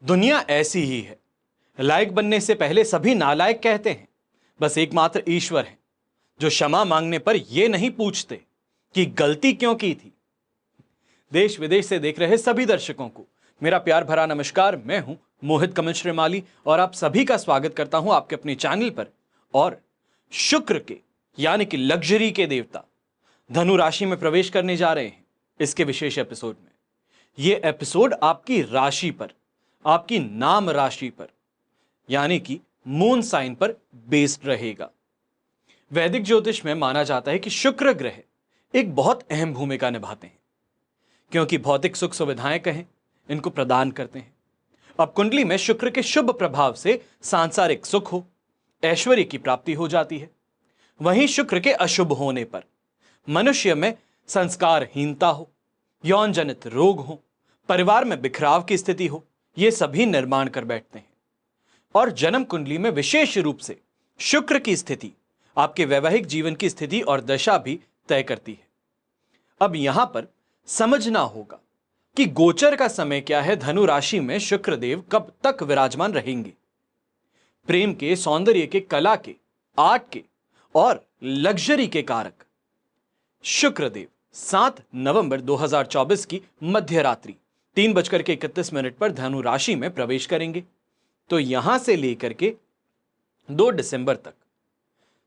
दुनिया ऐसी ही है। लायक बनने से पहले सभी नालायक कहते हैं। बस एकमात्र ईश्वर है जो क्षमा मांगने पर यह नहीं पूछते कि गलती क्यों की थी। देश विदेश से देख रहे सभी दर्शकों को मेरा प्यार भरा नमस्कार। मैं हूं मोहित कमल श्रीमाली और आप सभी का स्वागत करता हूं आपके अपने चैनल पर। और शुक्र के यानी कि लग्जरी के देवता धनु राशि में प्रवेश करने जा रहे हैं इसके विशेष एपिसोड में। यह एपिसोड आपकी राशि पर, आपकी नाम राशि पर यानी कि मून साइन पर बेस्ड रहेगा। वैदिक ज्योतिष में माना जाता है कि शुक्र ग्रह एक बहुत अहम भूमिका निभाते हैं क्योंकि भौतिक सुख सुविधाएं कहें इनको प्रदान करते हैं। अब कुंडली में शुक्र के शुभ प्रभाव से सांसारिक सुख हो, ऐश्वर्य की प्राप्ति हो जाती है। वहीं शुक्र के अशुभ होने पर मनुष्य में संस्कारहीनता हो, यौन जनित रोग हो, परिवार में बिखराव की स्थिति हो, ये सभी निर्माण कर बैठते हैं। और जन्म कुंडली में विशेष रूप से शुक्र की स्थिति आपके वैवाहिक जीवन की स्थिति और दशा भी तय करती है। अब यहां पर समझना होगा कि गोचर का समय क्या है, धनु राशि में शुक्र देव कब तक विराजमान रहेंगे। प्रेम के, सौंदर्य के, कला के, आर्ट के और लग्जरी के कारक शुक्र देव 7 नवंबर 2024 की मध्य रात्रि 3:31 पर धनु राशि में प्रवेश करेंगे। तो यहां से लेकर के 2 दिसंबर तक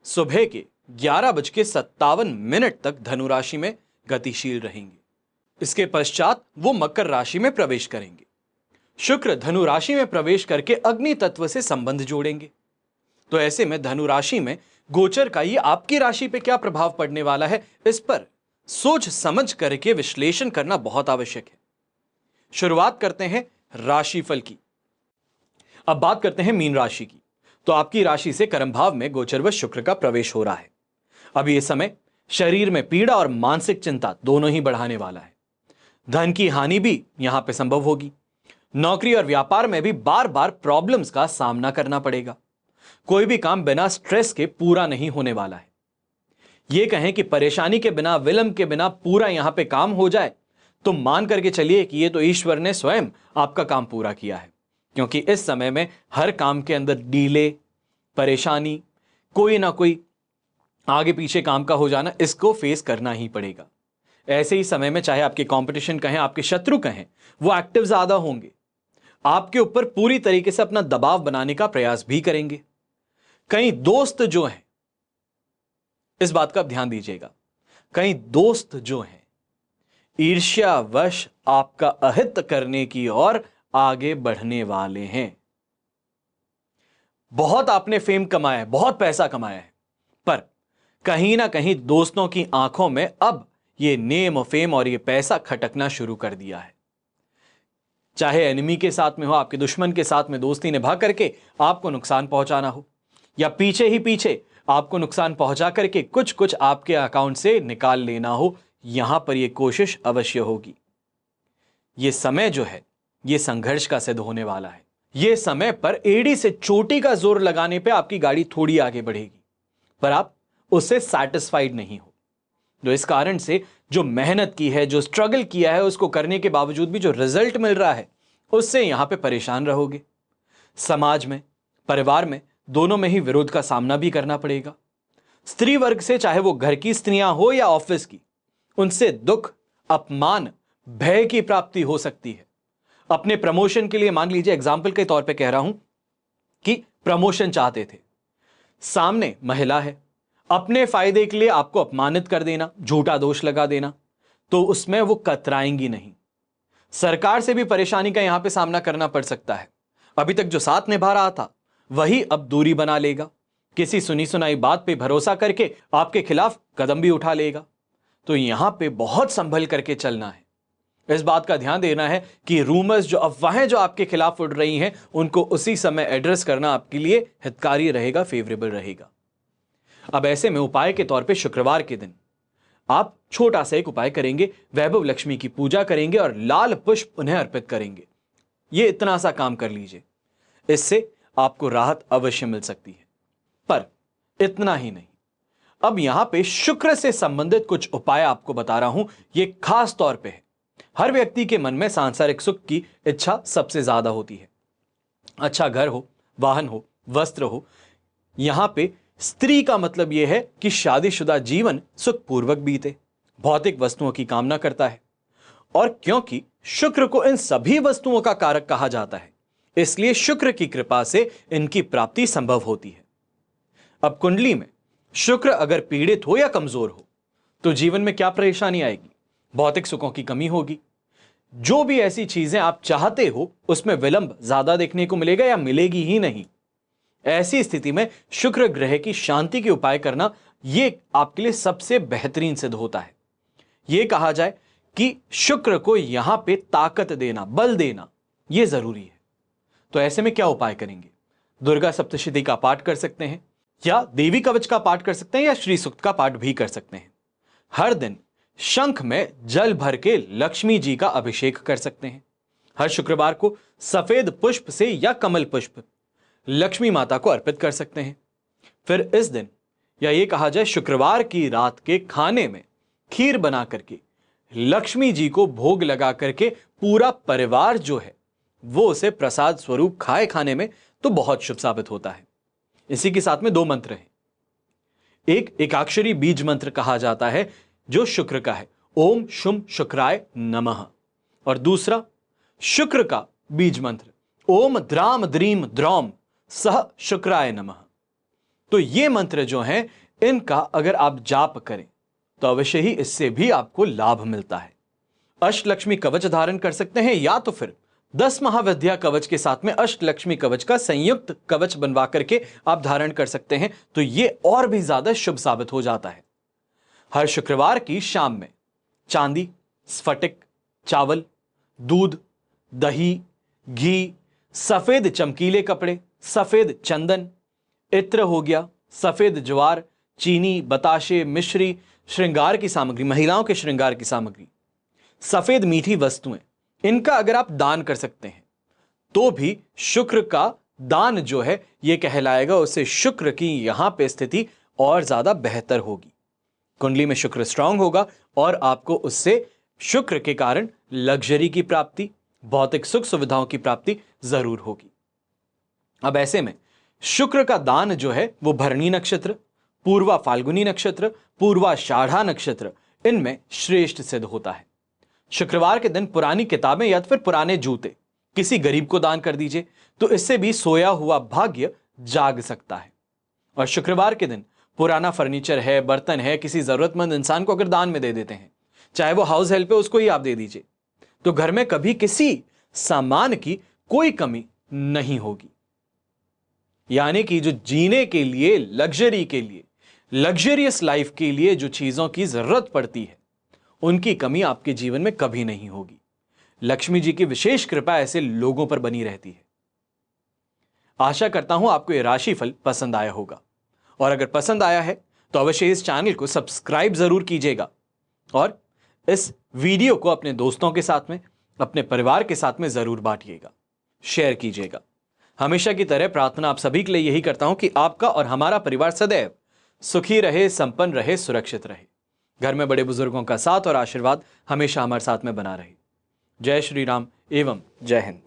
सुबह के 11:57 तक धनु राशि में गतिशील रहेंगे। इसके पश्चात वो मकर राशि में प्रवेश करेंगे। शुक्र धनु राशि में प्रवेश करके अग्नि तत्व से संबंध जोड़ेंगे। तो ऐसे में धनु राशि में गोचर का ये आपकी राशि पे क्या प्रभाव पड़ने वाला है, इस पर सोच समझ करके विश्लेषण करना बहुत आवश्यक है। शुरुआत करते हैं राशिफल की। अब बात करते हैं मीन राशि की। तो आपकी राशि से कर्म भाव में गोचरवश शुक्र का प्रवेश हो रहा है। अब यह समय शरीर में पीड़ा और मानसिक चिंता दोनों ही बढ़ाने वाला है। धन की हानि भी यहां पे संभव होगी। नौकरी और व्यापार में भी बार बार प्रॉब्लम्स का सामना करना पड़ेगा। कोई भी काम बिना स्ट्रेस के पूरा नहीं होने वाला है। यह कहें कि परेशानी के बिना, विलंब के बिना पूरा यहां पे काम हो जाए तो मान करके चलिए कि यह तो ईश्वर ने स्वयं आपका काम पूरा किया है। क्योंकि इस समय में हर काम के अंदर डीले, परेशानी, कोई ना कोई आगे पीछे काम का हो जाना, इसको फेस करना ही पड़ेगा। ऐसे ही समय में चाहे आपके कंपटीशन कहें, आपके शत्रु कहें, वो एक्टिव ज्यादा होंगे। आपके ऊपर पूरी तरीके से अपना दबाव बनाने का प्रयास भी करेंगे। कई दोस्त जो हैं, इस बात का ध्यान दीजिएगा, कई दोस्त जो हैं ईर्ष्यावश आपका अहित करने की ओर आगे बढ़ने वाले हैं। बहुत आपने फेम कमाया है, बहुत पैसा कमाया है, पर कहीं ना कहीं दोस्तों की आंखों में अब ये नेम, फेम और ये पैसा खटकना शुरू कर दिया है। चाहे एनिमी के साथ में हो, आपके दुश्मन के साथ में दोस्ती निभा करके आपको नुकसान पहुंचाना हो, या पीछे ही पीछे आपको नुकसान पहुंचा करके कुछ कुछ आपके अकाउंट से निकाल लेना हो, यहां पर यह कोशिश अवश्य होगी। यह समय जो है यह संघर्ष का सिद्ध होने वाला है। यह समय पर एड़ी से चोटी का जोर लगाने पे आपकी गाड़ी थोड़ी आगे बढ़ेगी, पर आप उससे सैटिस्फाइड नहीं हो। तो इस कारण से जो मेहनत की है, जो स्ट्रगल किया है, उसको करने के बावजूद भी जो रिजल्ट मिल रहा है, उससे यहां पे परेशान रहोगे। समाज में, परिवार में, दोनों में ही विरोध का सामना भी करना पड़ेगा। स्त्री वर्ग से, चाहे वो घर की स्त्रियां हो या ऑफिस की, उनसे दुख, अपमान, भय की प्राप्ति हो सकती है। अपने प्रमोशन के लिए, मान लीजिए एग्जाम्पल के तौर पे कह रहा हूं कि प्रमोशन चाहते थे, सामने महिला है, अपने फायदे के लिए आपको अपमानित कर देना, झूठा दोष लगा देना, तो उसमें वो कतराएंगी नहीं। सरकार से भी परेशानी का यहां पे सामना करना पड़ सकता है। अभी तक जो साथ निभा रहा था वही अब दूरी बना लेगा। किसी सुनी सुनाई बात पे भरोसा करके आपके खिलाफ कदम भी उठा लेगा। तो यहां पे बहुत संभल करके चलना है। इस बात का ध्यान देना है कि रूमर्स, जो अफवाहें जो आपके खिलाफ उड़ रही हैं, उनको उसी समय एड्रेस करना आपके लिए हितकारी रहेगा, फेवरेबल रहेगा। अब ऐसे में उपाय के तौर पे शुक्रवार के दिन आप छोटा सा एक उपाय करेंगे, वैभव लक्ष्मी की पूजा करेंगे और लाल पुष्प उन्हें अर्पित करेंगे। ये इतना सा काम कर लीजिए, इससे आपको राहत अवश्य मिल सकती है। पर इतना ही नहीं, अब यहां पे शुक्र से संबंधित कुछ उपाय आपको बता रहा हूं। ये खास तौर पे है। हर व्यक्ति के मन में सांसारिक सुख की इच्छा सबसे ज्यादा होती है, अच्छा घर हो, वाहन हो, वस्त्र हो। यहां पे स्त्री का मतलब यह है कि शादीशुदा जीवन सुखपूर्वक बीते, भौतिक वस्तुओं की कामना करता है। और क्योंकि शुक्र को इन सभी वस्तुओं का कारक कहा जाता है, इसलिए शुक्र की कृपा से इनकी प्राप्ति संभव होती है। अब कुंडली में शुक्र अगर पीड़ित हो या कमजोर हो तो जीवन में क्या परेशानी आएगी? भौतिक सुखों की कमी होगी। जो भी ऐसी चीजें आप चाहते हो उसमें विलंब ज्यादा देखने को मिलेगा या मिलेगी ही नहीं। ऐसी स्थिति में शुक्र ग्रह की शांति के उपाय करना यह आपके लिए सबसे बेहतरीन सिद्ध होता है। यह कहा जाए कि शुक्र को यहां पे ताकत देना, बल देना यह जरूरी है। तो ऐसे में क्या उपाय करेंगे? दुर्गा सप्तशती का पाठ कर सकते हैं, या देवी कवच का पाठ कर सकते हैं, या श्री सूक्त का पाठ भी कर सकते हैं। हर दिन शंख में जल भर के लक्ष्मी जी का अभिषेक कर सकते हैं। हर शुक्रवार को सफेद पुष्प से या कमल पुष्प लक्ष्मी माता को अर्पित कर सकते हैं। फिर इस दिन, या ये कहा जाए शुक्रवार की रात के खाने में खीर बना करके लक्ष्मी जी को भोग लगा करके पूरा परिवार जो है वो उसे प्रसाद स्वरूप खाए खाने में, तो बहुत शुभ साबित होता है। इसी के साथ में 2 मंत्र हैं। एक एकाक्षरी बीज मंत्र कहा जाता है जो शुक्र का है, ओम शुम शुक्राय नमः। और दूसरा शुक्र का बीज मंत्र, ओम द्राम द्रीम द्रौम सह शुक्राय नमः। तो ये मंत्र जो हैं इनका अगर आप जाप करें तो अवश्य ही इससे भी आपको लाभ मिलता है। अष्टलक्ष्मी कवच धारण कर सकते हैं, या तो फिर 10 महाविद्या कवच के साथ में अष्टलक्ष्मी कवच का संयुक्त कवच बनवा करके आप धारण कर सकते हैं, तो यह और भी ज्यादा शुभ साबित हो जाता है। हर शुक्रवार की शाम में चांदी, स्फटिक, चावल, दूध, दही, घी, सफेद चमकीले कपड़े, सफेद चंदन, इत्र हो गया, सफेद ज्वार, चीनी, बताशे, मिश्री, श्रृंगार की सामग्री, महिलाओं के श्रृंगार की सामग्री, सफेद मीठी वस्तुएं, इनका अगर आप दान कर सकते हैं तो भी शुक्र का दान जो है यह कहलाएगा, उससे शुक्र की यहां पे स्थिति और ज्यादा बेहतर होगी। कुंडली में शुक्र स्ट्रांग होगा और आपको उससे शुक्र के कारण लग्जरी की प्राप्ति, भौतिक सुख सुविधाओं की प्राप्ति जरूर होगी। अब ऐसे में शुक्र का दान जो है वो भरणी नक्षत्र, पूर्वा फाल्गुनी नक्षत्र, पूर्वा शाढ़ा नक्षत्र, इनमें श्रेष्ठ सिद्ध होता है। शुक्रवार के दिन पुरानी किताबें या फिर पुराने जूते किसी गरीब को दान कर दीजिए, तो इससे भी सोया हुआ भाग्य जाग सकता है। और शुक्रवार के दिन पुराना फर्नीचर है, बर्तन है, किसी जरूरतमंद इंसान को अगर दान में दे देते हैं, चाहे वो हाउस हेल्प है, उसको ही आप दे दीजिए, तो घर में कभी किसी सामान की कोई कमी नहीं होगी। यानी कि जो जीने के लिए, लग्जरी के लिए, लग्जरियस लाइफ के लिए जो चीजों की जरूरत पड़ती है, उनकी कमी आपके जीवन में कभी नहीं होगी। लक्ष्मी जी की विशेष कृपा ऐसे लोगों पर बनी रहती है। आशा करता हूं आपको यह राशिफल पसंद आया होगा, और अगर पसंद आया है तो अवश्य इस चैनल को सब्सक्राइब जरूर कीजिएगा और इस वीडियो को अपने दोस्तों के साथ में, अपने परिवार के साथ में जरूर बांटिएगा, शेयर कीजिएगा। हमेशा की तरह प्रार्थना आप सभी के लिए यही करता हूं कि आपका और हमारा परिवार सदैव सुखी रहे, संपन्न रहे, सुरक्षित रहे। घर में बड़े बुजुर्गों का साथ और आशीर्वाद हमेशा हमारे साथ में बना रहे। जय श्री राम एवं जय हिंद।